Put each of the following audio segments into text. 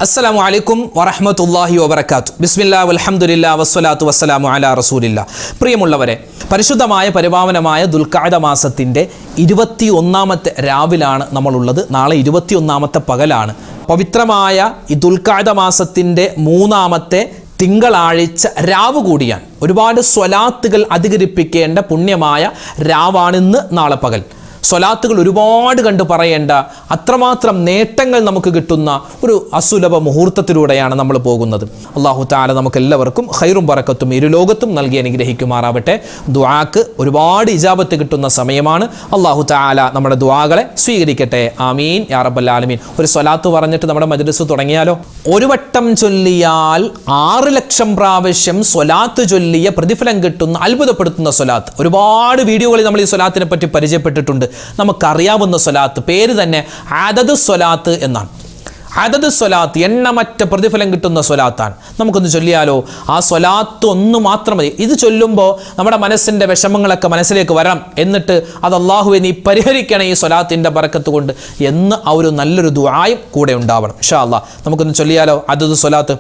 അസ്സലാമു അലൈക്കും വറഹ്മത്തുള്ളാഹി വബറകാതുഹു. ബിസ്മില്ലാഹി വൽഹംദുലില്ലാഹി വസ്സലാത്തു വസ്സലാമു അലാ റസൂലില്ലാഹ്. പ്രിയമുള്ളവരെ, പരിശുദ്ധമായ പരിപാവനമായ ദുൽഖഅദ മാസത്തിൻ്റെ 21-ാമത്തെ രാവിലാണ് നമ്മളുള്ളത്. നാളെ 21-ാമത്തെ പകലാണ്. പവിത്രമായ ഈ ദുൽഖഅദ മാസത്തിൻ്റെ 3-ാമത്തെ തിങ്കളാഴ്ച രാവ് കൂടിയാണ്. ഒരുപാട് സ്വലാത്തുകൾ അധികരിപ്പിക്കേണ്ട പുണ്യമായ രാവാണിന്ന്. നാളെ പകൽ സ്വലാത്തുകൾ ഒരുപാട് കണ്ട് പറയേണ്ട, അത്രമാത്രം നേട്ടങ്ങൾ നമുക്ക് കിട്ടുന്ന ഒരു അസുലഭ മുഹൂർത്തത്തിലൂടെയാണ് നമ്മൾ പോകുന്നത്. അല്ലാഹു തആല നമുക്ക് എല്ലാവർക്കും ഖൈറും ബറക്കത്തും ഇരുലോകത്തും നൽകി അനുഗ്രഹിക്കുമാറാവട്ടെ. ദുആക്ക് ഒരുപാട് ഇജാബത്ത് കിട്ടുന്ന സമയമാണ്. അല്ലാഹു തആല നമ്മുടെ ദുആകളെ സ്വീകരിക്കട്ടെ. ആമീൻ യാ റബ്ബൽ ആലമീൻ. ഒരു സ്വലാത്ത് പറഞ്ഞിട്ട് നമ്മുടെ മജ്ലിസ് തുടങ്ങിയാലോ? ഒരു വട്ടം ചൊല്ലിയാൽ 6 ലക്ഷം പ്രാവശ്യം സ്വലാത്ത് ചൊല്ലിയ പ്രതിഫലം കിട്ടുന്ന അത്ഭുതപ്പെടുത്തുന്ന സ്വലാത്ത്. ഒരുപാട് വീഡിയോകളിൽ നമ്മൾ ഈ സ്വലാത്തിനെ പറ്റി പരിചയപ്പെട്ടിട്ടുണ്ട്. നമുക്കറിയാവുന്ന സ്വലാത്ത്, പേര് തന്നെ അദദ് സ്വലാത്ത് എന്നാണ്. അദദ് സ്വലാത്ത് എണ്ണമറ്റ പ്രതിഫലം കിട്ടുന്ന സ്വലാത്താണ്. നമുക്കൊന്ന് ചൊല്ലിയാലോ? ആ സ്വലാത്ത് ഒന്ന് മാത്രം മതി. ഇത് ചൊല്ലുമ്പോൾ നമ്മുടെ മനസ്സിൻ്റെ വിഷമങ്ങളൊക്കെ മനസ്സിലേക്ക് വരാം. എന്നിട്ട് അത് അല്ലാഹുവേ നീ പരിഹരിക്കണം ഈ സ്വലാത്തിൻ്റെ ബറക്കത്ത് കൊണ്ട് എന്ന് ആ ഒരു നല്ലൊരു ദുആയും കൂടെ ഉണ്ടാവണം. ഇൻഷാ അല്ലാഹ് നമുക്കൊന്ന് ചൊല്ലിയാലോ അദദ് സ്വലാത്ത്?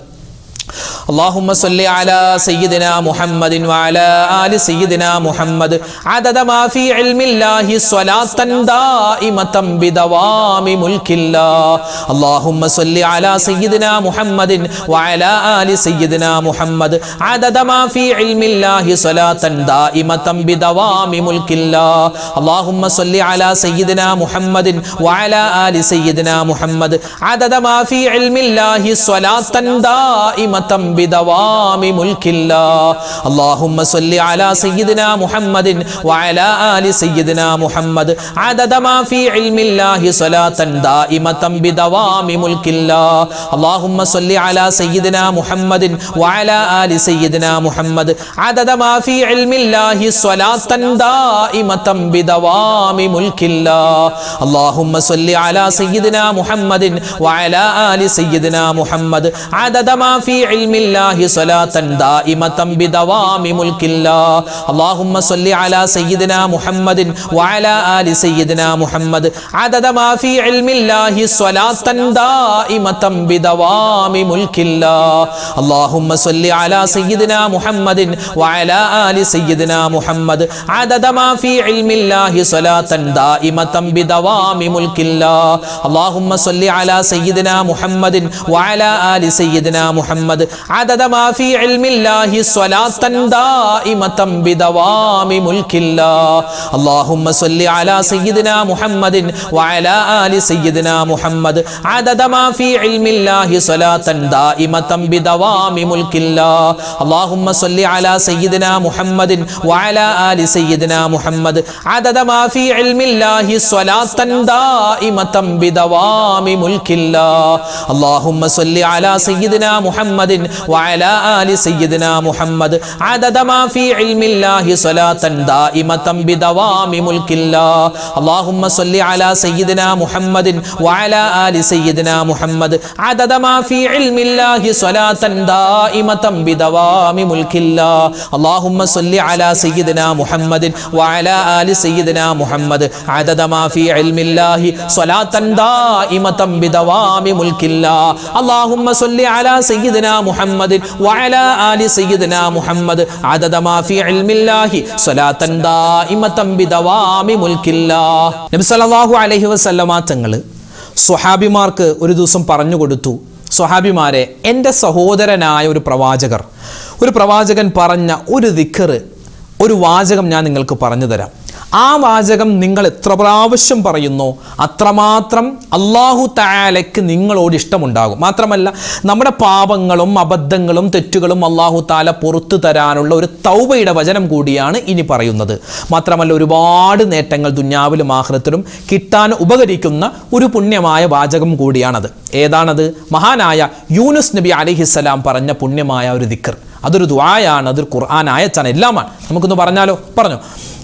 اللهم صل على سيدنا محمد وعلى آل سيدنا محمد عدد ما في علم الله صلاة دائمة بدوام ملك الله. اللهم صل على سيدنا محمد وعلى آل سيدنا محمد عدد ما في علم الله صلاة دائمة بدوام ملك الله. اللهم صل على سيدنا محمد وعلى آل سيدنا محمد عدد ما في علم الله صلاة دائمة بدوام ملك الله. اللهم صل على سيدنا محمد وعلى آل سيدنا محمد عدد ما في علم الله صلاة دائمة بدوام ملك الله. اللهم صل على سيدنا محمد وعلى آل سيدنا محمد عدد ما في علم الله صلاة دائمة بدوام ملك الله. اللهم صل على سيدنا محمد وعلى آل سيدنا محمد عدد ما في علم الله صلاة دائمة بدوام ملك الله. اللهم صل على سيدنا محمد وعلى آل سيدنا محمد عدد ما في علم الله صلاة دائمة بدوام ملك الله. اللهم صل على سيدنا محمد وعلى آل سيدنا محمد عدد ما في علم الله صلاة دائمة بدوام ملك الله. اللهم صل على سيدنا محمد وعلى آل سيدنا محمد عدد ما في علم الله صلاة دائمة بدوام ملك الله. اللهم صل على سيدنا محمد وعلى آل سيدنا محمد عدد ما في علم الله صلاة دائمة بدوام ملك الله. اللهم صل على سيدنا محمد وعلى آل سيدنا محمد عدد ما في علم الله صلاة دائمة بدوام ملك الله. اللهم صل على سيدنا محمد وعلى آل سيدنا محمد عدد ما في علم الله صلاة دائمة بدوام ملك الله. اللهم صل على سيدنا محمد وعلى آل سيدنا محمد عدد ما في علم الله صلاة دائمة بدوام ملك الله. اللهم صل على سيدنا محمد وعلى آل سيدنا محمد عدد ما في علم الله صلاة دائمة بدوام ملك الله. اللهم صل على سيدنا محمد وعلى آل سيدنا محمد عدد ما في علم الله صلاة دائمة بدوام ملك الله. നബി സല്ലല്ലാഹു അലൈഹി വസല്ലമ തങ്ങൾ സ്വഹാബിമാർക്ക് ഒരു ദിവസം പറഞ്ഞു കൊടുത്തു, സ്വഹാബിമാരെ, എൻ്റെ സഹോദരനായ ഒരു പ്രവാചകൻ പറഞ്ഞ ഒരു ദിക്ർ, ഒരു വാചകം ഞാൻ നിങ്ങൾക്ക് പറഞ്ഞു തരാം. ആ വാചകം നിങ്ങൾ എത്ര പ്രാവശ്യം പറയുന്നോ അത്രമാത്രം അല്ലാഹു തആലയ്ക്ക് നിങ്ങളോട് ഇഷ്ടമുണ്ടാകും. മാത്രമല്ല, നമ്മുടെ പാപങ്ങളും അബദ്ധങ്ങളും തെറ്റുകളും അല്ലാഹു തആല പുറത്തു തരാനുള്ള ഒരു തൗബയുടെ വചനം കൂടിയാണ് ഇനി പറയുന്നത്. മാത്രമല്ല, ഒരുപാട് നേട്ടങ്ങൾ ദുനിയാവിലും ആഖിറത്തിലും കിട്ടാൻ ഉപകരിക്കുന്ന ഒരു പുണ്യമായ വാചകം കൂടിയാണത്. ഏതാണത്? മഹാനായ യൂനുസ് നബി അലൈഹിസ്സലാം പറഞ്ഞ പുണ്യമായ ഒരു ദിക്ർ. അതൊരു ദുആയാണ്, അതൊരു ഖുർആൻ ആയത്താണ്, എല്ലാമാണ്. നമുക്കൊന്ന് പറഞ്ഞാലോ? പറഞ്ഞു.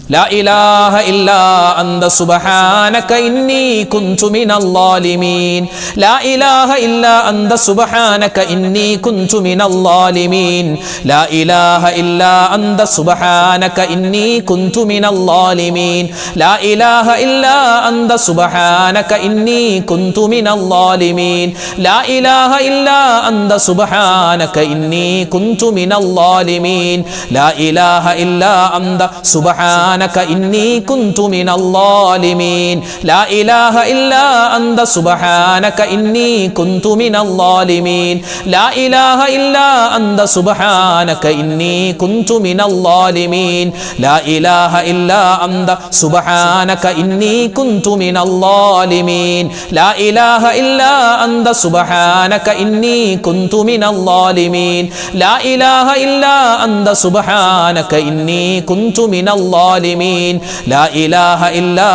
لا إله إلا أنت سبحانك إني كنت من الظالمين لا إله إلا أنت سبحانك إني كنت من الظالمين لا إله إلا أنت سبحانك إني كنت من الظالمين لا إله إلا أنت سبحانك إني كنت من الظالمين لا إله إلا أنت سبحانك إني كنت من الظالمين لا إله إلا أنت سبحانك إني كنت من الظالمين لا إله إلا أنت سبحانك إني كنت من الظالمين لا إله إلا أنت سبحانك إني كنت من الظالمين لا إله إلا أنت سبحانك إني كنت من الظالمين لا إله إلا أنت سبحانك إني كنت من الظالمين لا إله إلا أنت سبحانك إني كنت من الظالمين لا إله إلا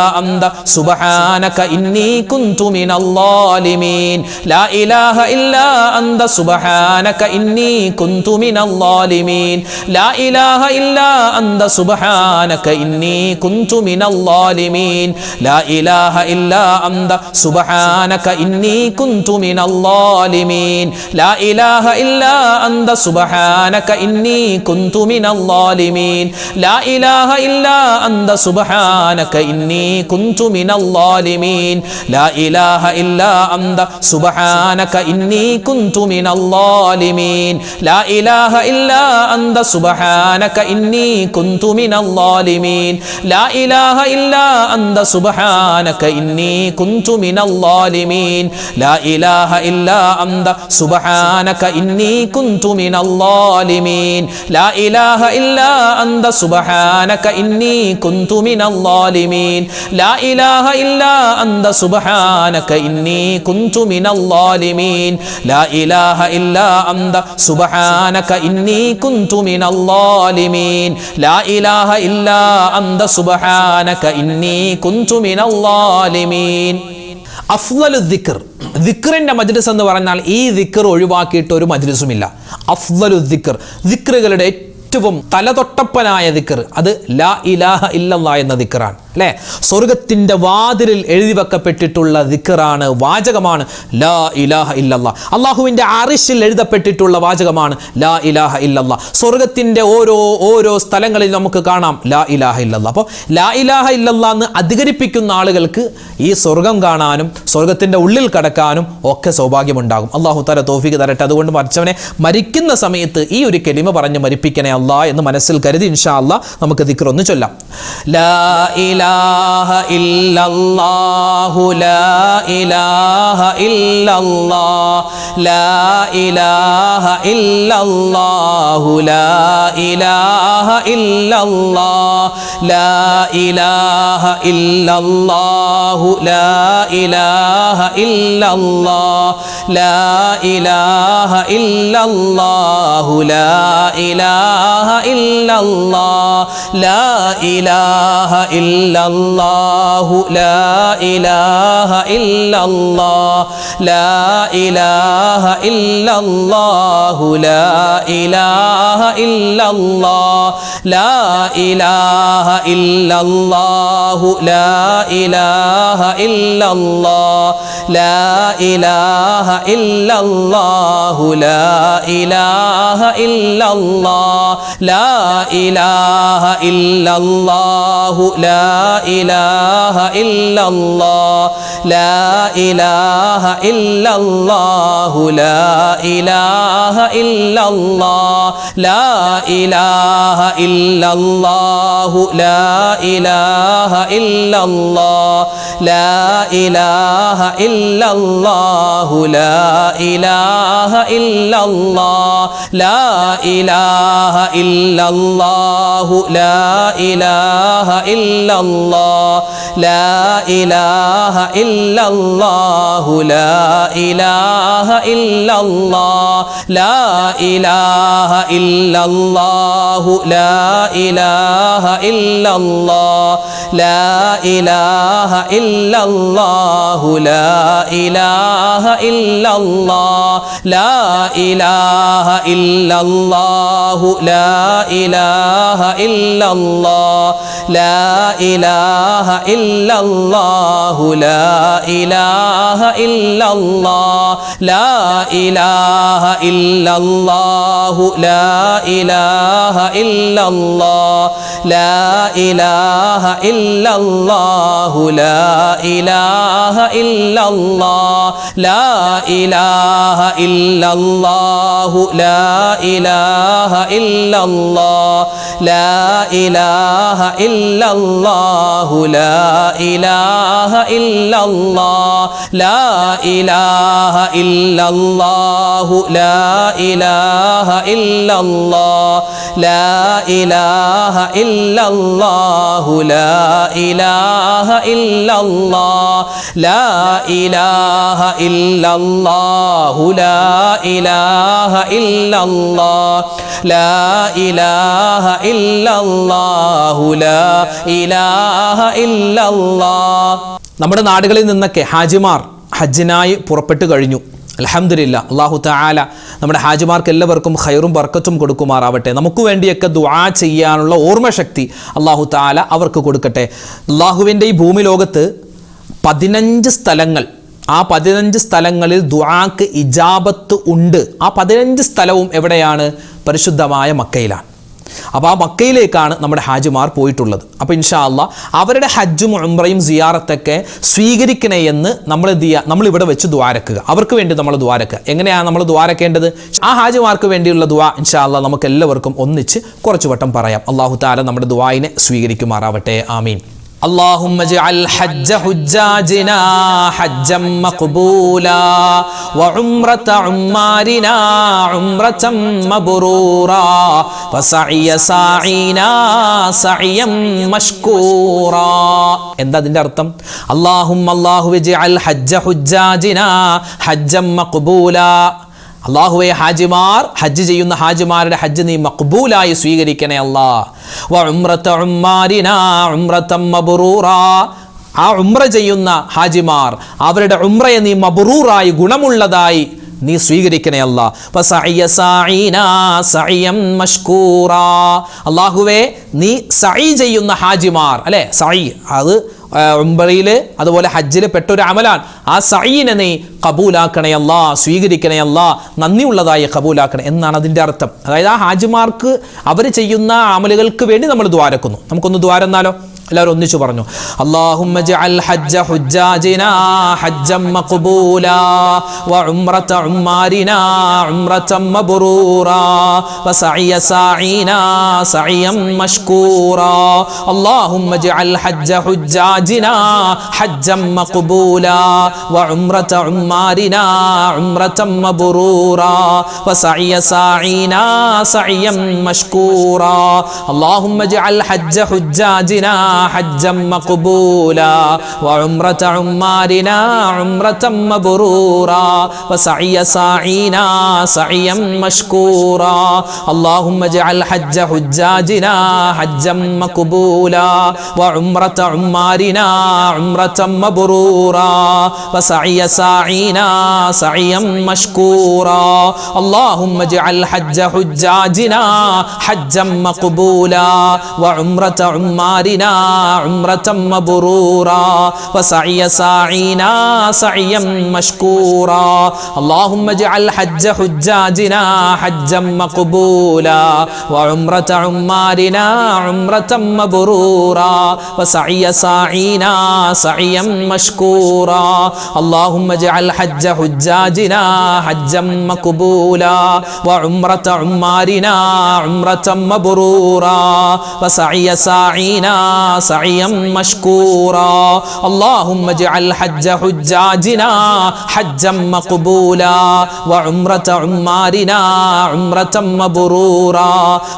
أنت سبحانك إني كنت من الظالمين لا إله إلا أنت سبحانك إني كنت من الظالمين لا إله إلا أنت سبحانك إني كنت من الظالمين لا إله إلا أنت سبحانك إني كنت من الظالمين لا إله إلا أنت سبحانك إني كنت من الظالمين لا إله إلا أنت سبحانك إني كنت من الظالمين لا إله إلا أنت سبحانك إني كنت من الظالمين لا إله إلا أنت سبحانك إني كنت من الظالمين لا إله إلا أنت سبحانك إني كنت من الظالمين لا إله إلا أنت سبحانك إني كنت من الظالمين لا إله إلا أنت سبحانك إني كنت من الظالمين لا إله إلا أنت سبحانك إني كنت من الظالمين لا إله إلا أنت سبحانك إني كنت من الظالمين لا إله إلا أنت سبحانك إني كنت من الظالمين അഫ്ളലു ദിക്ർ ദിക്റിന്റെ മജ്ലിസ് എന്ന് പറഞ്ഞാൽ ഈ ദിക്ർ ഒഴിവാക്കിയിട്ട് ഒരു മജ്ലിസുമില്ല. അഫ്ളലു ദിക്ർ ദിക്റുകളുടെ ഏറ്റവും തലതൊട്ടപ്പനായ ദിക്ർ അത് ലാ ഇലാഹ ഇല്ലല്ലാഹ് എന്ന ദിക്റാണ് അല്ലേ. സ്വർഗത്തിന്റെ വാതിലിൽ എഴുതി വെക്കപ്പെട്ടിട്ടുള്ള ദിക്റാണ്, വാചകമാണ് ലാ ഇലാഹ ഇല്ലല്ലാഹ്. അള്ളാഹുവിന്റെ അർശിൽ എഴുതപ്പെട്ടിട്ടുള്ള വാചകമാണ് ലാ ഇലാഹ ഇല്ലല്ലാഹ്. സ്വർഗത്തിന്റെ ഓരോ സ്ഥലങ്ങളിൽ നമുക്ക് കാണാം ലാ ഇലാഹ ഇല്ലല്ലാഹ്. അപ്പോൾ ലാ ഇലാഹ ഇല്ലല്ലാഹ് എന്ന് അധികരിപ്പിക്കുന്ന ആളുകൾക്ക് ഈ സ്വർഗം കാണാനും സ്വർഗത്തിന്റെ ഉള്ളിൽ കടക്കാനും ഒക്കെ സൗഭാഗ്യമുണ്ടാകും. അള്ളാഹു തആല തൗഫീഖ് തരട്ടെ. അതുകൊണ്ട് മരിച്ചവനെ മരിക്കുന്ന സമയത്ത് ഈ ഒരു കലിമ പറഞ്ഞ് മരിപ്പിക്കണേ അല്ലാഹ് എന്ന് മനസ്സിൽ കരുതി ഇൻഷാ അല്ലാഹ് നമുക്ക് ദിക്ർ ഒന്ന് ചൊല്ലാം. ലാ ഇലാഹ ഇല്ലല്ലാഹു ലാ ഇലാഹ ഇല്ലല്ലാഹ് ലാ ഇലാഹ ഇല്ലല്ലാഹു ലാ ഇലാഹ ഇല്ലല്ലാഹ് ലാ ഇലാഹ ഇല്ലല്ലാഹു ലാ ഇലാഹ ഇല്ലല്ലാഹ് ലാ ഇലാഹ ഇല്ലല്ലാഹു ലാ ഇലാഹ ഇല്ലല്ലാഹ് ലാ ഇലാഹ ഇല്ലല്ലാഹു ലാ ഇലാഹ ഇല്ലല്ലാഹ് ലാ ഇലാഹ ഇല്ലല്ലാഹു ലാ ഇലാഹ ഇല്ലല്ലാഹ് ലാ ഇലാഹ ഇല്ലല്ലാഹു ലാ ഇലാഹ ഇല്ലല്ലാഹ് ലാ ഇലാഹ ഇല്ലല്ലാഹു ലാ ഇലാഹ ഇല്ലല്ലാഹ് ലാ ഇലാഹ ഇല്ലല്ലാഹു ലാ ഇലാഹ ഇല്ലല്ലാഹ് ലാ ഇലാഹ ഇല്ലല്ലാഹു ലാ ഇലാഹ ഇല്ലല്ലാഹ് ലാ ഇലാഹ ഇല്ലല്ലാഹു ലാ ഇലാഹ ഇല്ലല്ലാഹ് ലാ ഇലാഹ ഇല്ലല്ലാഹു ലാ ഇലാഹ ഇല്ലല്ലാഹ് ലാ ഇലാഹ ഇല്ലല്ലാഹു ലാ ഇലാഹ ഇല്ലല്ലാഹ് ലാ ഇലാഹ ഇല്ലല്ലാഹു ലാ ഇലാഹ ഇല്ലല്ലാഹ് ലാ ഇലാഹ ഇല്ലല്ലാഹു ലാ ഇലാഹ ഇല്ലല്ലാഹ് ലാ ഇലാഹ ഇല്ലല്ലാഹു ലാ ഇലാഹ ഇല്ലല്ലാഹ് ലാ ഇലാഹ ഇല്ലല്ലാഹു ലാ ഇലാഹ ഇല്ലല്ലാഹ് ലാ ഇലാഹ ഇല്ലല്ലാഹു ലാ ഇലാഹ ഇല്ലല്ലാഹ് ലാ ഇലാഹ ഇല്ലല്ലാഹു ലാ ഇലാഹ ഇല്ലല്ലാഹ് ലാ ഇലാഹ ഇല്ലല്ലാഹു ലാ ഇലാഹ ഇല്ലല്ലാഹ് ലാ ഇലാഹ ഇല്ലല്ലാഹു ലാ ഇലാഹ ഇല്ലല്ലാഹ് ലാ ഇലാഹ ഇല്ലല്ലാഹു ലാ ഇലാഹ ഇല്ലല്ലാഹ് ലാ ഇലാഹ ഇല്ലല്ലാഹു ലാ ഇലാഹ ഇല്ലല്ലാഹ് ലാ ഇലാഹ ഇല്ലല്ലാഹു ലാ ഇലാഹ ഇല്ലല്ലാഹ് ലാ ഇലാഹ ഇല്ലല്ലാഹു ലാ ഇലാഹ ഇല്ലല്ലാഹ് ലാ ഇലാഹ ഇല്ലല്ലാഹു ലാ ഇലാഹ ഇല്ലല്ലാഹ്. നമ്മുടെ നാടുകളിൽ നിന്നൊക്കെ ഹാജിമാർ ഹജ്ജിനായി പുറപ്പെട്ടു കഴിഞ്ഞു. അൽഹംദുലില്ലാ. അല്ലാഹു തആല നമ്മുടെ ഹാജിമാർക്ക് എല്ലാവർക്കും ഖൈറും ബർക്കത്തും കൊടുക്കുമാറാവട്ടെ. നമുക്ക് വേണ്ടിയൊക്കെ ദുആ ചെയ്യാനുള്ള ഓർമ്മശക്തി അല്ലാഹു തആല അവർക്ക് കൊടുക്കട്ടെ. അല്ലാഹുവിൻ്റെ ഈ ഭൂമി ലോകത്ത് 15 സ്ഥലങ്ങൾ, ആ 15 സ്ഥലങ്ങളിൽ ദുആക്ക് ഇജാബത്ത് ഉണ്ട്. ആ 15 സ്ഥലവും എവിടെയാണ്? പരിശുദ്ധമായ മക്കയിലാണ്. അപ്പോൾ ആ മക്കയിലേക്കാണ് നമ്മുടെ ഹാജിമാർ പോയിട്ടുള്ളത്. അപ്പോൾ ഇൻഷാ അല്ലാഹ് അവരുടെ ഹജ്ജും ഉംറയും സിയാറത്തൊക്കെ സ്വീകരിക്കണേ എന്ന് നമ്മളിവിടെ വെച്ച് ദ്വാരക്കുക. അവർക്ക് വേണ്ടി നമ്മൾ ദ്വാരക്കുക. എങ്ങനെയാണ് നമ്മൾ ദ്വാരക്കേണ്ടത്? ആ ഹാജിമാർക്ക് വേണ്ടിയുള്ള ദുആ ഇൻഷാ അല്ലാഹ് നമുക്ക് എല്ലാവർക്കും ഒന്നിച്ച് കുറച്ചു വട്ടം പറയാം. അല്ലാഹു തആല നമ്മുടെ ദുആയിനെ സ്വീകരിക്കുമാറാവട്ടെ. ആമീൻ. اللهم اجعل حج حجاجنا حجا مقبولا وعمرة عمارنا عمرة مبرورا وسعي ساعينا سعيا مشكورا. എന്താ അതിൻ്റെ അർത്ഥം? അല്ലാഹു اجعل حج حجاجنا حجا مقبولا. അല്ലാഹുവേ, ഹാജിമാർ ഹജ്ജ് ചെയ്യുന്ന ഹാജിമാരുടെ ഹജ്ജ് നീ മഖ്ബൂലായി സ്വീകരിക്കണേ അല്ലാഹ്. വ ഉംറത ഉമ്മാരിനാ ഉംറതൻ മബ്റൂറാ. ആ ഉംറ ചെയ്യുന്ന ഹാജിമാർ അവരുടെ ഉംറയെ നീ മബ്റൂറായി ഗുണമുള്ളതായി നീ സ്വീകരിക്കണേ അല്ലാഹ്. വസഅയ സഈനാ സഅയം മഷ്കൂറാ. അല്ലാഹുവേ, നീ സഈ ചെയ്യുന്ന ഹാജിമാർ, അല്ലേ, സഈ അത് ഉംറയിൽ അതുപോലെ ഹജ്ജിൽ പെട്ടൊരു അമലാണ്. ആ സഈനെ നീ കബൂലാക്കണേ അല്ലാ, സ്വീകരിക്കണേ അല്ലാ, നന്ദിയുള്ളതായി കബൂലാക്കണേ എന്നാണ് അതിൻ്റെ അർത്ഥം. അതായത് ആ ഹാജിമാർക്ക് അവർ ചെയ്യുന്ന അമലുകൾക്ക് വേണ്ടി നമ്മൾ ദ്വാരക്കുന്നു. നമുക്കൊന്ന് ദ്വാരന്നാലോ? എല്ലാവരും ഒന്നിച്ചു പറഞ്ഞു. അല്ലാഹുമ്മ ജഅൽ ഹജ്ജ ഹുജ്ജാജിനാ ഹജ്ജൻ മഖ്ബൂലാ വ ഉംറത ഉമ്മാരിനാ ഉംറതൻ മബ്റൂറാ വ സഅയ സഈനാ സഅയം മഷ്കൂറാ. അല്ലാഹുമ്മ ജഅൽ ഹജ്ജ ഹുജ്ജാജിനാ ഹജ്ജൻ മഖ്ബൂലാ വ ഉംറത ഉമ്മാരിനാ ഉംറതൻ മബ്റൂറാ വ സഅയ സഈനാ സഅയം മഷ്കൂറാ. അല്ലാഹുമ്മ ജഅൽ ഹജ്ജ ഹുജ്ജാജിനാ حجا مقبولا وعمرة عمارنا عمرة مبرورا وسعي ساعينا سعيا مشكورا. اللهم اجعل حج حجاجنا حجا مقبولا وعمرة عمارنا عمرة مبرورا وسعي ساعينا سعيا مشكورا. اللهم اجعل حج حجاجنا حجا مقبولا وعمرة عمارنا عمرة مبرورا وسعي ساعينا سعيا مشكورا. اللهم اجعل حج حجاجنا حجا مقبولا وعمرة عمارنا عمرة مبرورا وسعي ساعينا سعيا مشكورا. اللهم اجعل حج حجاجنا حجا مقبولا وعمرة عمارنا عمرة مبرورا وسعي ساعينا سعيا مشكورا. اللهم اجعل حج حجاجنا حجا مقبولا وعمرة عمارنا عمرة مبرورا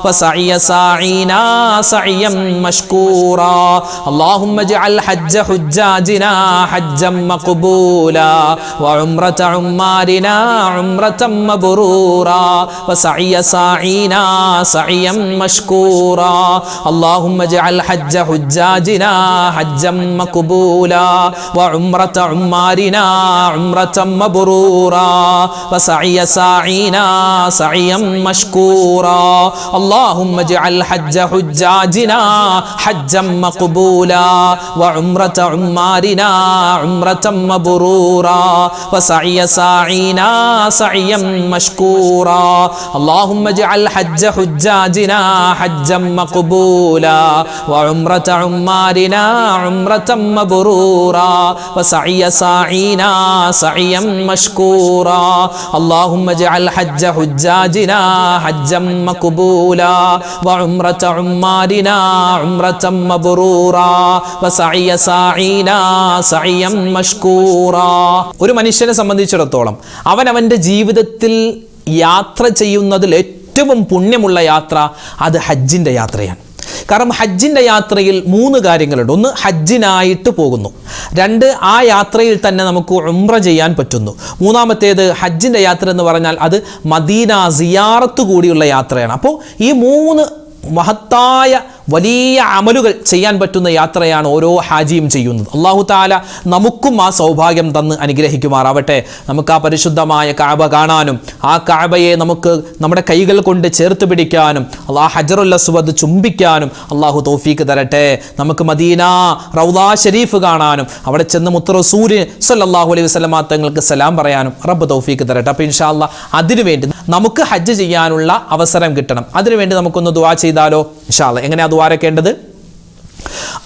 وسعي ساعينا سعيا مشكورا. اللهم اجعل حج حجاجنا حجا مقبولا وعمرة عمارنا عمرة مبرورا وسعي ساعينا سعيا مشكورا. اللهم اجعل حج حجاجنا حجاجنا حجا مقبولا وعمرة عمارنا عمرة مبرورا وسعي ساعينا سعيا مشكورا اللهم اجعل حج حجاجنا حجا مقبولا وعمرة عمارنا عمرة مبرورا وسعي ساعينا سعيا مشكورا اللهم اجعل حج حجاجنا حجا مقبولا وعمرة عمارنا عمرة مبرورا وسعي ساعينا سعيا مشكورا اللهم اجعل حج حجاجنا حجا مقبولا وعمرة عمارنا عمرة مبرورا وسعي ساعينا سعيا مشكورا. ഒരു മനുഷ്യനെ സംബന്ധിച്ചിടത്തോളം അവനവൻ്റെ ജീവിതത്തിൽ യാത്ര ചെയ്യുന്നതിൽ ഏറ്റവും പുണ്യമുള്ള യാത്ര അത് ഹജ്ജിൻ്റെ യാത്രയാണ്. കാരണം ഹജ്ജിൻ്റെ യാത്രയിൽ 3 കാര്യങ്ങളുണ്ട്. ഒന്ന്, ഹജ്ജിനായിട്ട് പോകുന്നു. 2, ആ യാത്രയിൽ തന്നെ നമുക്ക് ഉംറ ചെയ്യാൻ പറ്റുന്നു. മൂന്നാമത്തേത്, ഹജ്ജിൻ്റെ യാത്ര എന്ന് പറഞ്ഞാൽ അത് മദീന സിയാറത്ത് കൂടിയുള്ള യാത്രയാണ്. അപ്പോൾ ഈ 3 മഹത്തായ വലിയ അമലുകൾ ചെയ്യാൻ പറ്റുന്ന യാത്രയാണ് ഓരോ ഹാജിയും ചെയ്യുന്നത്. അല്ലാഹു തആല നമുക്കും ആ സൗഭാഗ്യം തന്ന് അനുഗ്രഹിക്കുമാറാവട്ടെ. നമുക്ക് ആ പരിശുദ്ധമായ കഅബ കാണാനും ആ കഅബയെ നമുക്ക് നമ്മുടെ കൈകൾ കൊണ്ട് ചേർത്ത് പിടിക്കാനും ഹജറുൽ അസ്വദ് ചുംബിക്കാനും അല്ലാഹു തൗഫീക്ക് തരട്ടെ. നമുക്ക് മദീന റൗദാ ഷരീഫ് കാണാനും അവിടെ ചെന്ന് മുത്ത് റസൂൽ സ്വല്ലല്ലാഹു അലൈഹി വസല്ലം തങ്ങൾക്ക് സലാം പറയാനും റബ്ബ് തൗഫീക്ക് തരട്ടെ. അപ്പോൾ ഇൻഷാ അല്ലാഹ് അതിനുവേണ്ടി നമുക്ക് ഹജ്ജ് ചെയ്യാനുള്ള അവസരം കിട്ടണം. അതിനുവേണ്ടി നമുക്കൊന്ന് ദുആ ചെയ്താലോ? ഇൻഷാ അല്ലാഹ് എങ്ങനെയാ ദുആരക്കേണ്ടത്?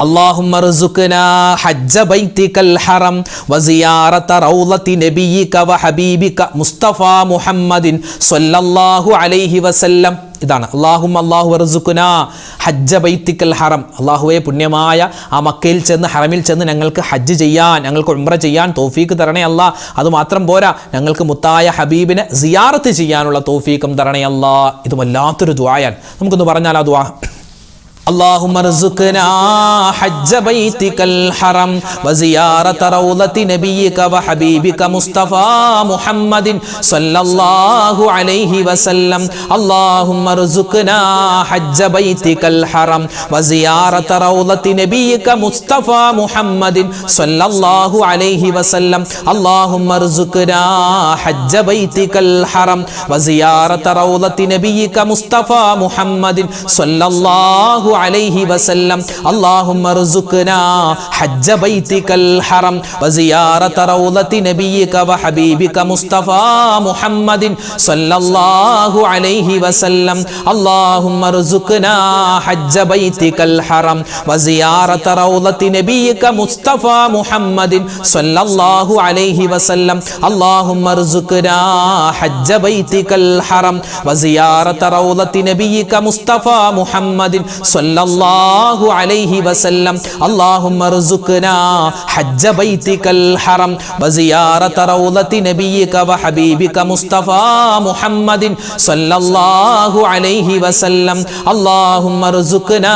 اللهم ارزقنا حج بيتك الحرم وزيارة روضة نبيك وحبيبك مصطفى محمد صلى الله عليه وسلم. ഇതാണ് അല്ലാഹു വർസുഖുന ഹജ്ജ ബൈത്തിക്കൽ ഹറം. അല്ലാഹുവേ, പുണ്യമായ ആ മക്കയിൽ ചെന്ന് ഹറമിൽ ചെന്ന് ഞങ്ങൾക്ക് ഹജ്ജ് ചെയ്യാൻ, ഞങ്ങൾക്ക് ഉംറ ചെയ്യാൻ തൗഫീക്ക് തരണേ അല്ലാ. അതുമാത്രം പോരാ, ഞങ്ങൾക്ക് മുത്തായ ഹബീബിനെ സിയാറത്ത് ചെയ്യാനുള്ള തൗഫീക്കും തരണേ അല്ലാ. ഇത് വല്ലാത്തൊരു ദുആയാണ്. നമുക്കൊന്ന് പറഞ്ഞാൽ ആ ദുആ. اللهم ارزقنا حج بيتك الحرم وزيارة روضة نبيك وحبيبك مصطفى محمد صلى الله عليه وسلم. اللهم ارزقنا حج بيتك الحرم وزيارة روضة نبيك مصطفى محمد صلى الله عليه وسلم. اللهم ارزقنا حج بيتك الحرم وزيارة روضة نبيك مصطفى محمد صلى الله عليه وسلم. اللهم ارزقنا حج بيتك الحرم وزيارة روضة نبيك وحبيبك مصطفى محمد صلى الله عليه وسلم. اللهم ارزقنا حج بيتك الحرم وزيارة روضة نبيك مصطفى محمد صلى الله عليه وسلم. اللهم ارزقنا حج بيتك الحرم وزيارة روضة نبيك مصطفى محمد صلى الله عليه وسلم. اللهم ارزقنا حج بيتك الحرم وزيارة روضة نبيك وحبيبك مصطفى محمد صلى الله عليه وسلم. اللهم ارزقنا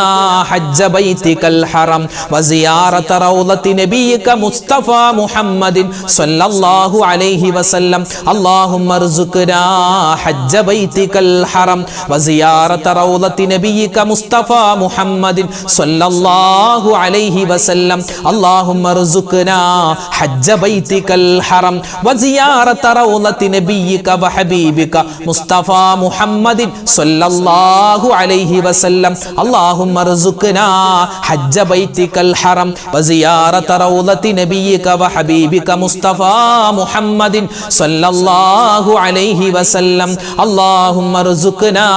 حج بيتك الحرم وزيارة روضة نبيك مصطفى محمد صلى الله عليه وسلم. اللهم ارزقنا حج بيتك الحرم وزيارة روضة نبيك مصطفى محمد صلى الله عليه وسلم. اللهم ارزقنا حج بيتك الحرم وزيارة روضة نبيك وحبيبك مصطفى محمد صلى الله عليه وسلم. اللهم ارزقنا حج بيتك الحرم وزيارة روضة نبيك وحبيبك مصطفى محمد صلى الله عليه وسلم. اللهم ارزقنا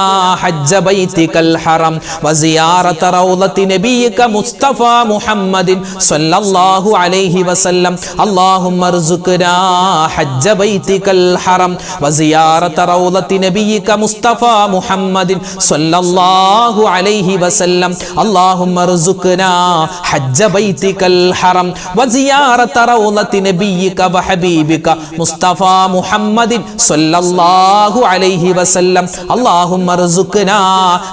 حج بيتك الحرم وزيارة روضة نبيك مصطفى محمد صلى الله عليه وسلم. اللهم ارزقنا حج بيتك الحرم وزيارة روضة نبيك مصطفى محمد صلى الله عليه وسلم. اللهم ارزقنا حج بيتك الحرم وزيارة روضة نبيك وحبيبك مصطفى محمد صلى الله عليه وسلم. اللهم ارزقنا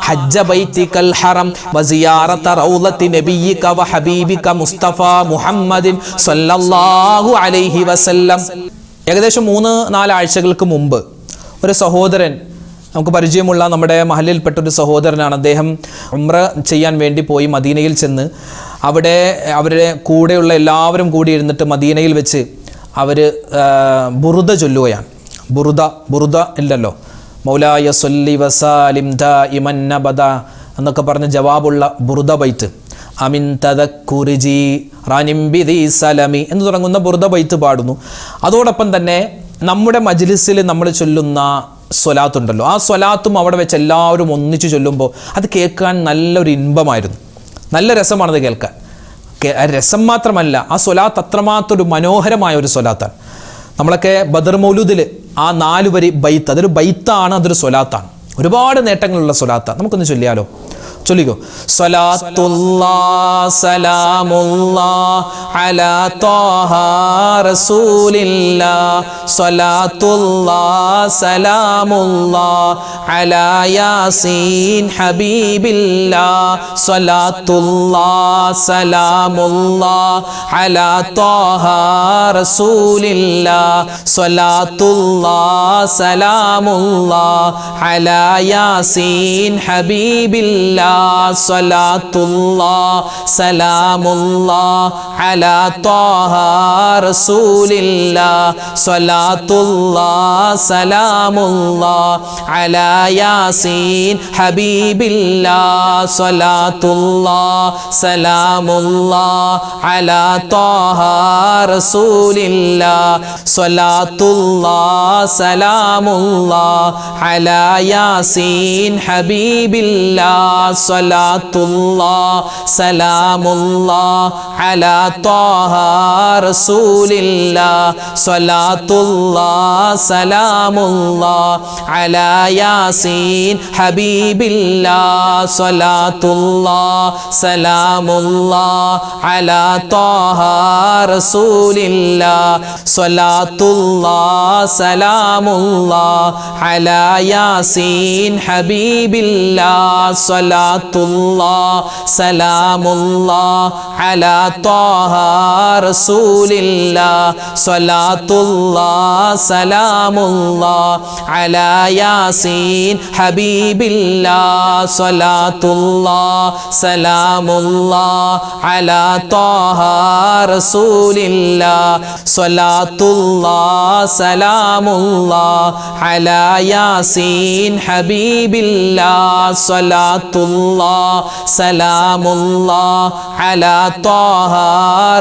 حج بيتك الحرم وزيارة روضة نبيك وحبيبك مصطفى محمد صلى الله عليه وسلم. ഏകദേശം 3-4 ആഴ്ചകൾക്ക് മുമ്പ് ഒരു സഹോദരൻ നമുക്ക് പരിചയമുള്ള നമ്മുടെ മഹലിൽപ്പെട്ടൊരു സഹോദരനാണ്. അദ്ദേഹം ഉംറ ചെയ്യാൻ വേണ്ടി പോയി മദീനയിൽ ചെന്ന് അവിടെ അവരുടെ കൂടെയുള്ള എല്ലാവരും കൂടി ഇരുന്നിട്ട് മദീനയിൽ വെച്ച് അവർ ബുറുദ ചൊല്ലുകയാണ്. ബുറുദ ഇല്ലല്ലോ, മൗലായ സല്ലി വസാലിം ദായിമൻ അബദ എന്നൊക്കെ പറഞ്ഞ ജവാബുള്ള ബുറുദ ബൈത്ത്, അമിൻ തദക്കുരിജി റാനിം ബിദി സലമി എന്ന് തുടങ്ങുന്ന ബുറുദ ബൈത്ത് പാടുന്നു. അതോടൊപ്പം തന്നെ നമ്മുടെ മജ്ലിസിൽ നമ്മൾ ചൊല്ലുന്ന സ്വലാത്തുണ്ടല്ലോ, ആ സ്വലാത്തും അവിടെ വെച്ച് എല്ലാവരും ഒന്നിച്ച് ചൊല്ലുമ്പോൾ അത് കേൾക്കാൻ നല്ലൊരു ഇൻപമായിരുന്നു. നല്ല രസമാണത് കേൾക്കാൻ. രസം മാത്രമല്ല, ആ സ്വലാത്ത് അത്രമാത്രം ഒരു മനോഹരമായ ഒരു സ്വലാത്താണ്. നമ്മളൊക്കെ ബദർ മൗലൂദിൽ ആ 4 വരി ബൈത്ത്, അതൊരു ബൈത്താണ്, അതൊരു സ്വലാത്താണ്. ഒരുപാട് നേട്ടങ്ങളുള്ള സ്വലാത്താണ്. നമുക്കൊന്ന് ചൊല്ലിയാലോ? ചൊല്ലിക്കോ. സ്വലാത്തുല്ലാഹ് സലാമുല്ലാഹ് അലാ ത്വാഹ റസൂലില്ലാഹ്, സ്വലാത്തുല്ലാഹ് സലാമുല്ലാഹ് അലാ യാസീൻ ഹബീബില്ലാഹ്, സ്വലാത്തുല്ലാഹ് സലാമുല്ലാഹ് അലാ ത്വാഹ റസൂലില്ലാഹ്, സ്വലാത്തുല്ലാഹ് സലാമുല്ലാഹ് അലാ യാസീൻ ഹബീബില്ലാഹ്, സ്വലാത്തുല്ലാഹ് സലാമുല്ലാഹ് അലാ ത്വാഹ റസൂലില്ലാഹ്, സ്വലാത്തുല്ലാഹ് സലാമുല്ലാഹ് അലാ യാസീൻ ഹബീബില്ലാഹ്, സ്വലാത്തുല്ലാഹ് സലാമുല്ലാഹ് അലാ ത്വാഹ റസൂലില്ലാഹ്, സ്വലാത്തുല്ലാഹ് സലാമുല്ലാഹ് അലാ യാസീൻ ഹബീബില്ലാഹ്, സ്വലാത്തുല്ലാഹ് സലാമുല്ലാഹ് അലാ ത്വാഹ റസൂലില്ലാഹ്, സ്വലാത്തുല്ലാഹ് സലാമുല്ലാഹ് അലാ യാസീൻ ഹബീബില്ലാഹ്, സ്വലാത്തുല്ലാഹ് സലാമുല്ലാഹ് അലാ ത്വാഹ റസൂലില്ലാഹ്, സ്വലാത്തുല്ലാഹ് സലാമുല്ലാഹ് അലാ യാസീൻ ഹബീബില്ലാഹ്, സ്വലാത്തുല്ലാഹ് സലാമുല്ലാഹ് അലാ ത്വാഹ റസൂലില്ലാഹ്, സ്വലാത്തുല്ലാഹ് സലാമുല്ലാഹ് അലാ യാസീൻ ഹബീബില്ലാഹ്, സ്വലാത്തുല്ലാഹ് സലാമുല്ലാഹ് അലാ ത്വാഹ റസൂലില്ലാഹ്, സ്വലാത്തുല്ലാഹ് സലാമുല്ലാഹ് അലാ യാസീൻ ഹബീബില്ലാഹ്, സ്വലാത്തുല്ലാഹ് സലാമുല്ലാഹ് അലാ ത്വാഹ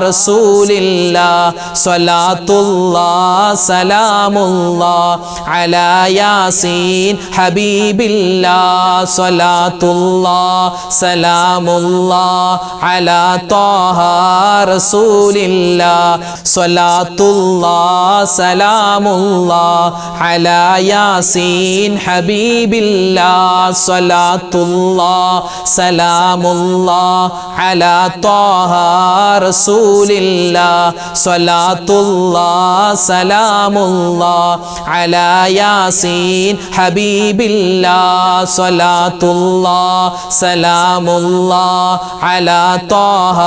റസൂലില്ലാഹ്, സ്വലാത്തുല്ലാഹ് സലാമുല്ലാഹ് അലാ യാസീൻ ഹബീബില്ലാഹ്, സ്വലാത്തുല്ലാഹ് സലാമുല്ലാഹ് അലാ ത്വാഹ റസൂലില്ലാഹ്, സ്വലാത്തുല്ലാഹ് സലാമുല്ലാഹ് അലാ യാസീൻ ഹബീബില്ലാഹ്, സ്വലാത്തുല്ലാഹ് സലാമുല്ലാഹ് അലാ ത്വാഹ റസൂലില്ലാഹ്, സ്വലാത്തുല്ലാഹ് സലാമുല്ലാഹ് അലാ യാസീൻ ഹബീബില്ലാഹ്, സ്വലാത്തുല്ലാഹ് സലാമുല്ലാഹ് അലാ ത്വാഹ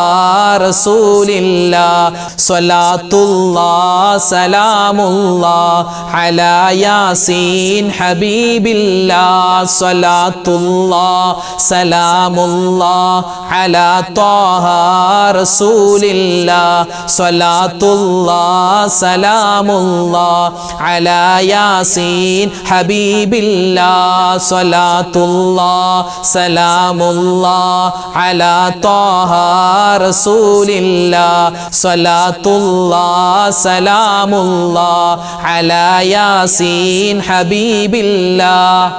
റസൂലില്ലാഹ്, സ്വലാത്തുല്ലാഹ് സലാമുല്ലാഹ് അലാ യാസീൻ ഹബീബില്ലാഹ്, സ്വലാത്തുല്ലാഹ് സലാമുല്ലാഹ് അലാ ത്വാഹ റസൂലില്ലാഹ്, സ്വലാത്തുല്ലാഹ് സലാമുല്ലാഹ് അലാ യാസീൻ ഹബീബില്ലാഹ്, സ്വലാത്തുല്ലാഹ് സലാമുല്ലാഹ് അലാ ത്വാഹ റസൂലില്ലാഹ്, സ്വലാത്തുല്ലാഹ് സലാമുല്ലാഹ് അലാ യാസീൻ ഹബീബില്ലാഹ്.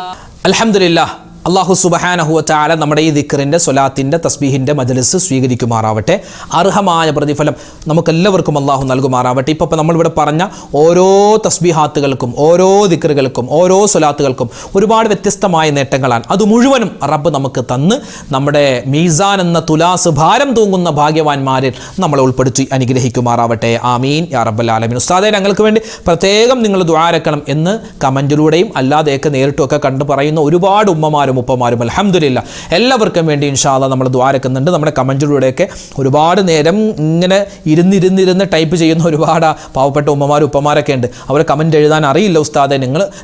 അൽഹംദുലില്ലാഹ്. അല്ലാഹു സുബ്ഹാനഹു വ തആല നമ്മുടെ ഈ ദിക്റിൻ്റെ സ്വലാത്തിൻ്റെ തസ്ബീഹിൻ്റെ മജ്ലിസ് സ്വീകരിക്കുമാറാവട്ടെ. അർഹമായ പ്രതിഫലം നമുക്കെല്ലാവർക്കും അല്ലാഹു നൽകുമാറാവട്ടെ. ഇപ്പോൾ നമ്മളിവിടെ പറഞ്ഞ ഓരോ തസ്ബീഹാത്തുകൾക്കും ഓരോ ദിക്റുകൾക്കും ഓരോ സ്വലാത്തുകൾക്കും ഒരുപാട് വ്യത്യസ്തമായ നേട്ടങ്ങളാണ്. അത് മുഴുവനും റബ്ബ് നമുക്ക് തന്ന് നമ്മുടെ മീസാൻ എന്ന തുലാസ് ഭാരം തൂങ്ങുന്ന ഭാഗ്യവാന്മാരിൽ നമ്മളെ ഉൾപ്പെടുത്തി അനുഗ്രഹിക്കുമാറാവട്ടെ. ആമീൻ യാ റബ്ബൽ ആലമീൻ. ഉസ്താദെ, ഞങ്ങൾക്ക് വേണ്ടി പ്രത്യേകം നിങ്ങൾ ദുആ രക്കണം എന്ന് കമൻറ്റിലൂടെയും അല്ലാതെയൊക്കെ നേരിട്ടുമൊക്കെ കണ്ടു പറയുന്ന ഒരുപാട് ഉമ്മമാരും ഉമ്മമാരും ഉപ്പമാരും അൽഹംദുലില്ലാ എല്ലാവർക്കും വേണ്ടി ഇൻഷാ അല്ലാഹ് നമ്മൾ ദ്വാരക്കുന്നുണ്ട്. നമ്മുടെ കമൻറ്റിലൂടെയൊക്കെ ഒരുപാട് നേരം ഇങ്ങനെ ഇരുന്നിരുന്ന് ടൈപ്പ് ചെയ്യുന്ന ഒരുപാട് പാവപ്പെട്ട ഉമ്മമാരും ഉപ്പമാരൊക്കെ ഉണ്ട്. അവർ കമൻറ്റ് എഴുതാൻ അറിയില്ല ഉസ്താദെ,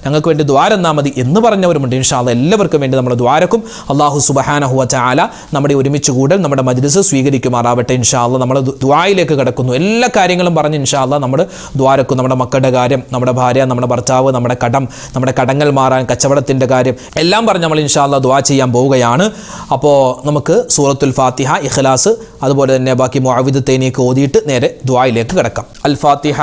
ഞങ്ങൾക്ക് വേണ്ടി ദ്വാരെന്നാൽ മതി എന്ന് പറഞ്ഞവരുമുണ്ട്. ഇൻഷാ അല്ലാഹ് എല്ലാവർക്കും വേണ്ടി നമ്മൾ ദ്വാരക്കും. അല്ലാഹു സുബ്ഹാനഹു വ തആല നമ്മുടെ ഒരുമിച്ച് കൂടൽ നമ്മുടെ മജ്ലിസ് സ്വീകരിക്കുമാറാവട്ടെ. ഇൻഷാ അല്ലാഹ് നമ്മൾ ദുആയിലേക്ക് കടക്കുന്നു. എല്ലാ കാര്യങ്ങളും പറഞ്ഞ് ഇൻഷാ അല്ലാഹ് നമ്മൾ ദ്വാരക്കും. നമ്മുടെ മക്കളുടെ കാര്യം, നമ്മുടെ ഭാര്യ, നമ്മുടെ ഭർത്താവ്, നമ്മുടെ കടങ്ങൾ മാറാൻ, കച്ചവടത്തിൻ്റെ കാര്യം എല്ലാം പറഞ്ഞ് നമ്മൾ ഇൻഷാ അല്ലാഹ് ദുആ ചെയ്യാൻ പോവുകയാണ്. അപ്പോൾ നമുക്ക് സൂറത്തുൽ ഫാത്തിഹ, ഇഖ്ലാസ്, അതുപോലെ തന്നെ ബാക്കി മുഅവ്വിദത്തൈനിയൊക്കെ ഓതിയിട്ട് നേരെ ദുആയിലേക്ക് കടക്കാം. അൽ ഫാത്തിഹ.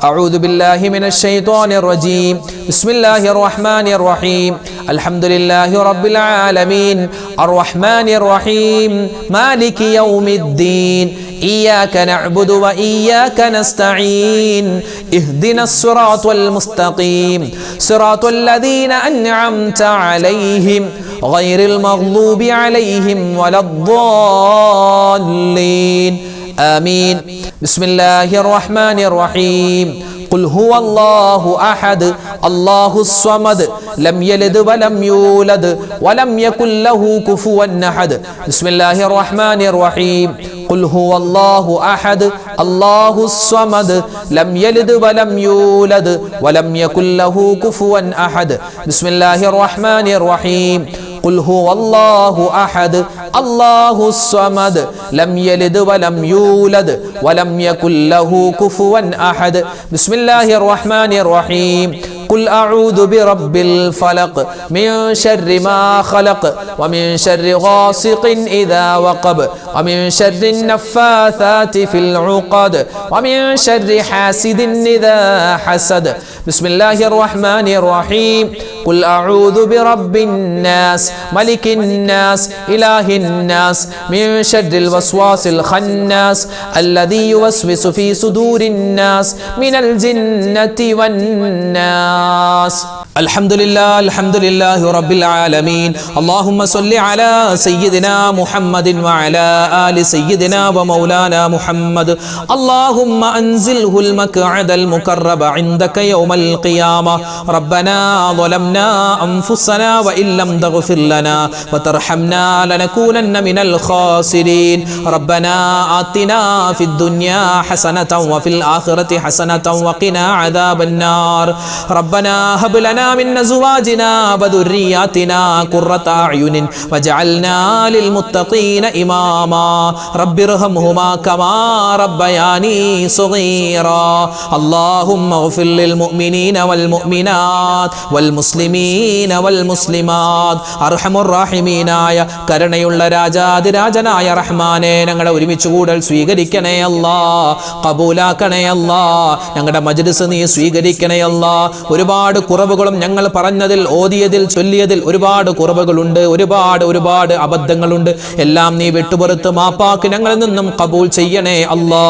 അഊദു ബില്ലാഹി മിനശ് ശൈത്വാനിർ റജീം. ബിസ്മില്ലാഹിർ റഹ്മാനിർ റഹീം. അൽഹംദുലില്ലാഹി റബ്ബിൽ ആലമീൻ അർറഹ്മാനിർ റഹീം മാലികി യൗമിദ്ദീൻ إياك نعبد وإياك نستعين اهدنا الصراط المستقيم صراط الذين أنعمت عليهم غير المغضوب عليهم ولا الضالين آمين. بسم الله الرحمن الرحيم. قل هو الله أحد الله الصمد لم يلد ولم يولد ولم يكن له كفوا أحد. بسم الله الرحمن الرحيم. قل هو الله أحد الله الصمد لم يلد ولم يولد ولم يكن له كفوا أحد. بسم الله الرحمن الرحيم. قل هو الله أحد الله الصمد لم يلد ولم يولد ولم يكن له كفوا أحد. بسم الله الرحمن الرحيم. قل أعوذ برب الفلق من شر ما خلق ومن شر غاسق إذا وقب ومن شر النفاثات في العقد ومن شر حاسد إذا حسد. بسم الله الرحمن الرحيم. قل أعوذ برب الناس ملك الناس إله الناس من شر الوسواس الخناس الذي يوسوس في صدور الناس من الجنة والناس. الحمد لله رب العالمين. اللهم صل على سيدنا محمد وعلى آل سيدنا ومولانا محمد. اللهم أنزله المقعد المقرب عندك يوم القيامة. ربنا ظلمنا أنفسنا وإن لم تغفر لنا وترحمنا لنكونن من الخاسرين. ربنا آتنا في الدنيا حسنة وفي الآخرة حسنة وقنا عذاب النار. ربنا هب لنا من أزواجنا وذرياتنا قرة أعين وجعلنا للمتقين إماما. رب ارحمهما كما ربياني صغيرا. اللهم اغفر للمؤمنين والمؤمنات والമുസ്ലിമീന വൽമുസ്ലിമാത്. അർഹമുർ റഹീമീനായ കരുണയുള്ള രാജാതിരാജനായ റഹ്മാനെ, ഞങ്ങളുടെ ഒരുമിച്ച് കൂടൽ സ്വീകരിക്കണേ അല്ലാ, കബൂലാക്കണേ അല്ലാ. ഞങ്ങളുടെ മജ്ലിസ് നീ സ്വീകരിക്കണേ അല്ലാ. ഒരുപാട് കുറവുകളും ഞങ്ങൾ പറഞ്ഞതിൽ, ഓതിയതിൽ, ചൊല്ലിയതിൽ ഒരുപാട് കുറവുകളുണ്ട്, ഒരുപാട് അബദ്ധങ്ങളുണ്ട്. എല്ലാം നീ വിട്ടുപുറത്ത് മാപ്പാക്കി ഞങ്ങളിൽ നിന്നും കബൂൽ ചെയ്യണേ അല്ലാ.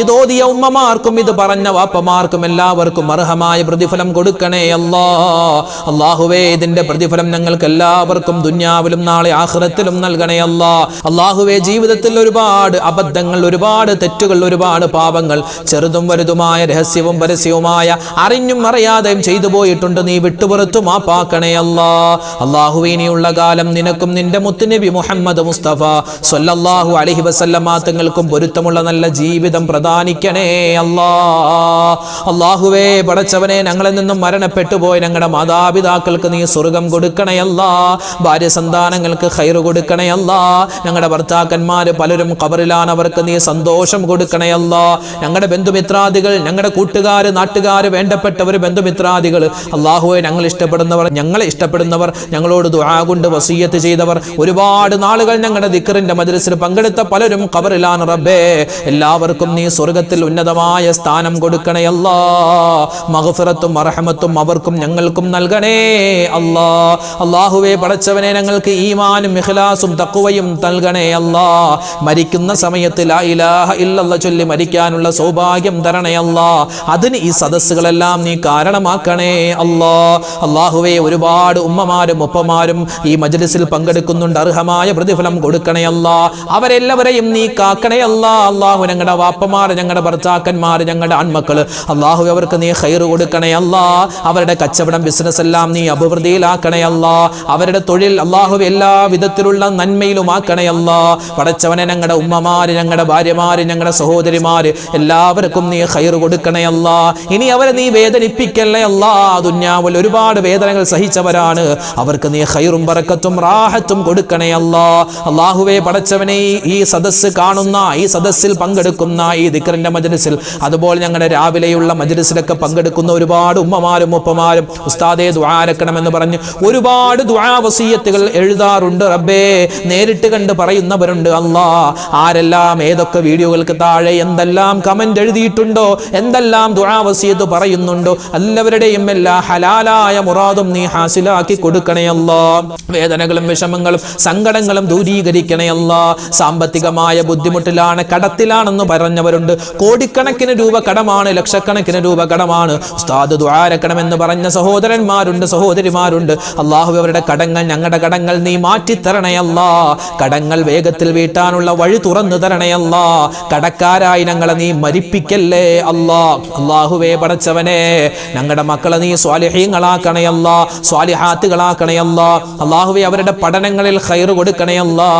ഇത് ഓതിയ ഉമ്മമാർക്കും ഇത് പറഞ്ഞ വാപ്പമാർക്കും എല്ലാവർക്കും അർഹമായ പ്രതിഫലം കൊടുക്കണേ അല്ലാ. അല്ലാഹുവേ, ഇതിന്റെ പ്രതിഫലം ഞങ്ങൾക്ക് എല്ലാവർക്കും ദുനിയാവിലും നാളെ ആഖിറത്തിലും നൽകണേ അല്ലാ. അല്ലാഹുവേ, ജീവിതത്തിൽ ഒരുപാട് അബദ്ധങ്ങൾ, ഒരുപാട് തെറ്റുകൾ, ഒരുപാട് പാപങ്ങൾ, ചെറുതും വലുതുമായ, രഹസ്യവും പരസ്യവുമായ, അറിഞ്ഞും അറിയാതെയും ചെയ്തു പോയിട്ടുണ്ട്. നീ വിട്ടുപുറത്തു മാപ്പാക്കണേ അല്ലാ. അല്ലാഹുവേ, ഇനിയുള്ള കാലം നിനക്കും നിന്റെ മുത്തുനബി മുഹമ്മദ് മുസ്തഫ സ്വല്ലല്ലാഹു അലൈഹി വസല്ലമ തങ്ങൾക്കും പൊരുത്തമുള്ള നല്ല ജീവിതം പ്രദാനിക്കണേ അല്ലാ. അല്ലാഹുവേ, പടച്ചവനെ, ഞങ്ങളിൽ നിന്നും മരണപ്പെട്ടു പോയ ഞങ്ങളുടെ മാതാപിതാക്കൾക്ക് നീ സ്വർഗം കൊടുക്കണയല്ലാ. ഭാര്യ സന്താനങ്ങൾക്ക് ഖൈറ് കൊടുക്കണയല്ലാ. ഞങ്ങളുടെ ഭർത്താക്കന്മാര് പലരും ഖബറിലാണ്, അവർക്ക് നീ സന്തോഷം കൊടുക്കണയല്ലാ. ഞങ്ങളുടെ ബന്ധുമിത്രാദികൾ, ഞങ്ങളുടെ കൂട്ടുകാര്, നാട്ടുകാര്, വേണ്ടപ്പെട്ടവർ, ബന്ധുമിത്രാദികൾ, അല്ലാഹുവേ, ഞങ്ങളെ ഇഷ്ടപ്പെടുന്നവർ, ഞങ്ങളോട് ദുആ കൊണ്ട് വസിയ്യത്ത് ചെയ്തവർ, ഒരുപാട് നാളുകൾ ഞങ്ങളുടെ ദിക്റിന്റെ മജ്ലിസിൽ പങ്കെടുത്ത പലരും ഖബറിലാണ് റബ്ബേ. എല്ലാവർക്കും നീ സ്വർഗത്തിൽ ഉന്നതമായ സ്ഥാനം കൊടുക്കണയല്ലാ. മഗ്ഫിറത്തും റഹ്മത്തും അവർക്കും ഞങ്ങൾക്കും നൽകണേ അല്ലാ. അല്ലാഹുവേ, പടച്ചവനെ, ഞങ്ങൾക്ക് ഈമാനും ഇഖ്ലാസും തഖ്വയും നൽകണേ അല്ലാ. മരിക്കുന്ന സമയത്ത് ലാ ഇലാഹ ഇല്ലല്ലാഹ് ചൊല്ലി മരിക്കാനുള്ള സൗഭാഗ്യം തരണേ അല്ലാ. അതിന് ഈ സദസ്സുകളെല്ലാം നീ കാരണമാക്കണേ അല്ലാ. അല്ലാഹുവേ ഒരുപാട് ഉമ്മമാരും ഉപ്പമാരും ഈ മജ്ലിസിൽ പങ്കെടുക്കുന്നുണ്ട്, അർഹമായ പ്രതിഫലം കൊടുക്കണേ അല്ലാ. അവരെല്ലാവരെയും നീ കാക്കണേ അല്ലാ. അല്ലാഹു ഞങ്ങളുടെ വാപ്പമാർ, ഞങ്ങളുടെ ഭർത്താക്കന്മാർ, ഞങ്ങളുടെ ആൺമക്കള് അല്ലാഹു അവർക്ക് നീ ഖൈർ കൊടുക്കണേ അല്ലാ. അവരുടെ കച്ചവടം ബിസിനസ് എല്ലാം നീ അഭിവൃദ്ധിയിലാക്കണേ അല്ലാ. അവരുടെ തൊഴിൽ അല്ലാഹു എല്ലാ വിധത്തിലുള്ള നന്മയിലുമാക്കണേ അല്ലാ. പടച്ചവനെ ഞങ്ങളുടെ ഉമ്മമാര്, ഞങ്ങളുടെ ഭാര്യമാര്, ഞങ്ങളുടെ സഹോദരിമാര് എല്ലാവർക്കും നീ ഖൈർ കൊടുക്കണേ അല്ലാ. ഇനി അവരെ നീ വേദനിപ്പിക്കല്ലേ അല്ലാ. ദുനിയാവിൽ ഒരുപാട് വേദനകൾ സഹിച്ചവരാണ്, അവർക്ക് നീ ഖൈറും ബറക്കത്തും റാഹത്തും കൊടുക്കണേ അല്ലാ. അല്ലാഹുവേ പടച്ചവനെ ഈ സദസ്സ് കാണുന്ന, ഈ സദസ്സിൽ പങ്കെടുക്കുന്ന ഈ ദിക്റിന്റെ മജ്ലിസിൽ, അതുപോലെ ഞങ്ങളുടെ രാവിലെയുള്ള മജ്ലിസിലൊക്കെ പങ്കെടുക്കുന്ന ഒരുപാട് ഉമ്മമാരും ഉപ്പമാരും ഉസ്താദേ ദുആ അരക്കണമെന്ന് പറഞ്ഞ് ഒരുപാട് ദുആ വസിയത്തുകൾ എഴുതാറുണ്ട് റബ്ബേ. നേരിട്ട് കണ്ട് പറയുന്നവരുണ്ട് അല്ലാ. ആരെല്ലാം ഏതൊക്കെ വീഡിയോകൾക്ക് താഴെ എന്തെല്ലാം കമന്റ് എഴുതിയിട്ടുണ്ടോ, എന്തെല്ലാം ദുആ വസിയത്ത് പറയുന്നുണ്ടോ, എല്ലാവരുടെയും എല്ലാ ഹലാലായ മുറാദും നീ ഹാസിലാക്കി കൊടുക്കണേ അല്ലാ. വേദനകളും വിഷമങ്ങളും സങ്കടങ്ങളും ദൂരീകരിക്കണേ അല്ലാ. സാമ്പത്തികമായ ബുദ്ധിമുട്ടിലാണ്, കടത്തിലാണെന്ന് പറഞ്ഞവരുണ്ട്. കോടിക്കണക്കിന് രൂപ കടമാണ്, ലക്ഷക്കണക്കിന് രൂപ കടമാണ്. ഉസ്താദ് ദുആ അരക്കണമെന്ന് പറഞ്ഞ സഹോദരന്മാരുണ്ട്, സഹോദരിമാരുണ്ട്. അല്ലാഹു അവരുടെ കടങ്ങൾ, ഞങ്ങളുടെ കടങ്ങൾ നീ മാറ്റി തരണേ അല്ലാ. കടങ്ങൾ വേഗത്തിൽ വീട്ടാനുള്ള വഴി തുറന്നു തരണേ അല്ലാ. കടക്കാരായി ഞങ്ങളെ നീ മരിപ്പിക്കല്ലേ അല്ലാ. അല്ലാഹുവേ പടച്ചവനെ ഞങ്ങളുടെ മക്കളെ നീ സ്വാലിഹീങ്ങളാക്കണേ അല്ലാ, സ്വാലിഹാത്തുകളാക്കണേ അല്ലാ. അല്ലാഹുവേ അവരുടെ പഠനങ്ങളിൽ ഖൈർ കൊടുക്കണേ അല്ലാ.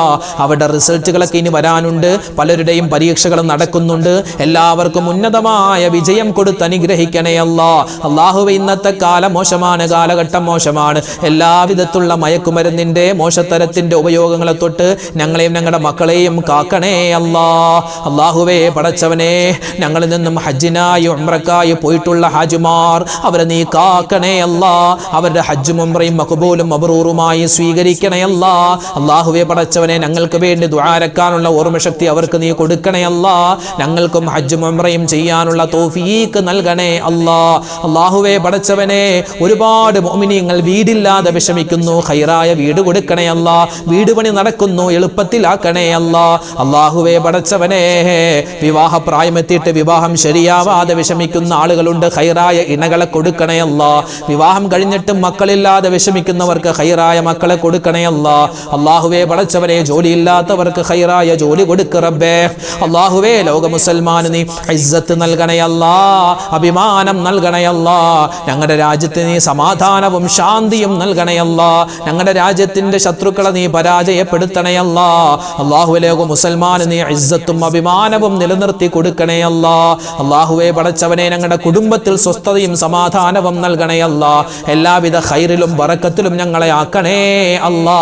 അവരുടെ റിസൾട്ടുകളൊക്കെ ഇനി വരാനുണ്ട്, പലരുടെയും പരീക്ഷകൾ നടക്കുന്നുണ്ട്. എല്ലാവർക്കും ഉന്നതമായ വിജയം കൊടുത്ത് അനുഗ്രഹിക്കണേ അല്ലാ. അല്ലാഹുവേ ഇന്നത്തെ കാലം മോശമാണ്, കാലഘട്ടം മോശമാണ്. എല്ലാവിധത്തിലുള്ള മയക്കുമരുന്നിന്റെ മോശത്തരത്തിന്റെ ഉപയോഗങ്ങളെ തൊട്ട് ഞങ്ങളെയും ഞങ്ങളുടെ മക്കളെയും കാക്കണേ അല്ലാ. അല്ലാഹുവേ പടച്ചവനെ ഞങ്ങളിൽ നിന്നും ഹജ്ജിനായി ഉംറക്കായി പോയിട്ടുള്ള ഹാജിമാർ അവരെ നീ കാക്കണേ അല്ലാ. അവരുടെ ഹജ്ജും ഉംറയും മഖബൂലും മബ്റൂറുമായി സ്വീകരിക്കണേ അല്ലാ. അല്ലാഹുവേ പടച്ചവനെ ഞങ്ങൾക്ക് വേണ്ടി ദുആ അരക്കാനുള്ള ഓർമ്മശക്തി അവർക്ക് നീ കൊടുക്കണേ അല്ലാ. ഞങ്ങൾക്കും ഹജ്ജും ഉംറയും ചെയ്യാനുള്ള തൗഫീഖ് നൽകണേ അല്ലാ. അല്ലാഹുവേ പടച്ചവനെ ഒരുപാട് മുഅ്മിനീങ്ങൾ വീടില്ലാതെ വിഷമിക്കുന്നു, ഖൈറായ വീട് കൊടുക്കണേ അല്ലാ. വീട് പണി നടക്കുന്നു, എളുപ്പത്തിലാക്കണേ അല്ലാ. അല്ലാഹുവേ പടച്ചവനെ വിവാഹ പ്രായമെത്തിയിട്ട് വിവാഹം ശരിയാവാതെ വിഷമിക്കുന്ന ആളുകളുണ്ട്, ഖൈറായ ഇണകളെ കൊടുക്കണേ അല്ലാ. വിവാഹം കഴിഞ്ഞിട്ട് മക്കളില്ലാതെ വിഷമിക്കുന്നവർക്ക് ഖൈറായ മക്കളെ കൊടുക്കണേ അല്ലാ. അല്ലാഹുവേ പടച്ചവനെ ജോലിയില്ലാത്തവർക്ക് ഖൈറായ ജോലി കൊടുക്ക് റബ്ബേ. അല്ലാഹുവേ ലോക മുസൽമാന് നീ ഇസ്സത്ത് നൽകണേ അല്ലാ, അഭിമാനം നൽകണേ അല്ലാ. ഞങ്ങളുടെ രാജ്യത്തിന് നീ സമാധാനവും ശാന്തിയും നൽകണേ അല്ലാ. ഞങ്ങളുടെ രാജ്യത്തിന്റെ ശത്രുക്കളെ നീ പരാജയപ്പെടുത്തണേ അല്ലാ. അല്ലാഹുവേ ലോക മുസൽമാന് നീ ഇസ്സത്തും അഭിമാനവും നിലനിർത്തി കൊടുക്കണേ അല്ലാ. അല്ലാഹുവേ പടച്ചവനെ ഞങ്ങളുടെ കുടുംബത്തിൽ സ്വസ്ഥതയും സമാധാനവും നൽകണേ അല്ലാ. എല്ലാവിധ ഖൈറിലും ബറക്കത്തിലും ഞങ്ങളെ ആക്കണേ അല്ലാ.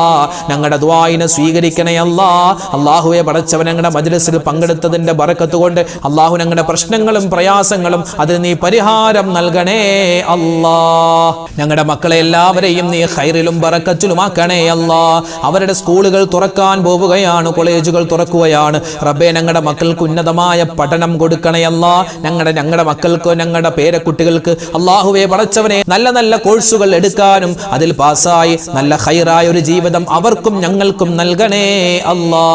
ഞങ്ങളുടെ ദുആഇനെ സ്വീകരിക്കണേ അല്ലാ. അല്ലാഹുവേ പടച്ചവൻ ഞങ്ങളുടെ മജ്ലിസിൽ പങ്കെടുത്തതിന്റെ ബറക്കത്ത് കൊണ്ട് അല്ലാഹു ഞങ്ങളുടെ പ്രശ്നങ്ങളും പ്രയാസങ്ങളും അതിന് നീ പരിഹാരം നൽകണേ അല്ലാ. ഞങ്ങളുടെ മക്കളെ എല്ലാവരെയും നീ ഖൈറിലും ബറക്കത്തിലും ആക്കണേ അല്ലാ. അവരുടെ സ്കൂളുകൾ തുറക്കാൻ പോവുകയാണ്, കോളേജുകൾ തുറക്കുകയാണ് റബ്ബേ. ഞങ്ങളുടെ മക്കൾക്ക് ഉന്നതമായ പഠനം കൊടുക്കണേ അല്ലാ. ഞങ്ങളുടെ മക്കൾക്ക്, ഞങ്ങളുടെ പേരക്കുട്ടികൾക്ക് അല്ലാഹുവേ പടച്ചവനെ നല്ല നല്ല കോഴ്സുകൾ എടുക്കാനും അതിൽ പാസ്സായി നല്ല ഖൈറായ ഒരു ജീവിതം അവർക്കും ഞങ്ങൾക്കും നൽകണേ അല്ലാ.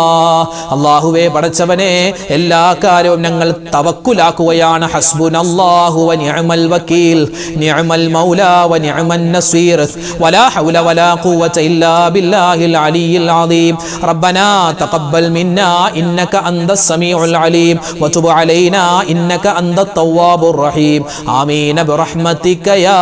അല്ലാഹുവേ പടച്ചവനെ എല്ലാ കാര്യവും ഞങ്ങൾ തവക്കുലാക്കുകയാണ്. ഹസ്ബുനല്ലാഹു വ നിഅമൽ വകീൽ, നിഅമൽ മൗലാ വ നിഅമൻ നസീർ, വലാ ഹൗല വലാ ഖുവത ഇല്ലാ ബില്ലാഹിൽ അലിയിൽ അദീം. റബ്ബനാ തഖബ്ബൽ മിന്നാ ഇന്നക അന്തസ് സമീഉൽ അലീം വതുബ് അലൈനാ ഇന്നക അന്തത് തവ്വാബുർ റഹീം. ആമീൻ ബിറഹ്മതിക യാ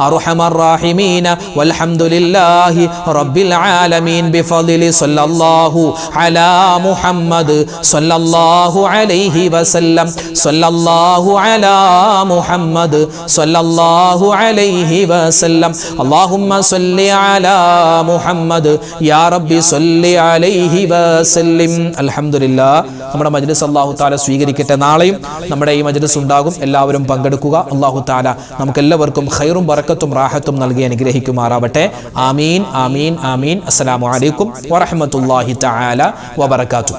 അർഹമർ റഹീമീൻ. വൽഹംദുലില്ലാഹി റബ്ബിൽ ആലമീൻ. ബിഫദ്ലി സല്ലല്ലാഹു അലാ മുഹമ്മദ് സല്ലല്ലാഹു അലൈഹി വസല്ലം. സല്ലല്ലാഹു അലാ മുഹമ്മദ് സല്ലല്ലാഹു അലൈഹി വസല്ലം. അല്ലാഹുമ്മ സല്ലി അലാ മുഹമ്മദ് യാ റബ്ബി സല്ലി അലൈഹി വസല്ലം. അൽഹംദുലില്ലാഹ്. നമ്മുടെ മജ്ലിസ് അല്ലാഹു തആല സ്വീകരിക്കട്ടെ. നാളെയും നമ്മുടെ ഈ മജ്ലിസ് ഉണ്ടാകും, എല്ലാവരും പങ്കെടുക്കുക. അല്ലാഹു തആല നമുക്കെല്ലാവർക്കും ഖൈറും ബറക്കത്തും റാഹത്തും നൽകി അനുഗ്രഹിക്കുമാറാവട്ടെ. ആമീൻ ആമീൻ ആമീൻ. അസ്സലാമു അലൈക്കും വറഹ്മത്തുള്ളാഹി തആല വബറകാതുഹു.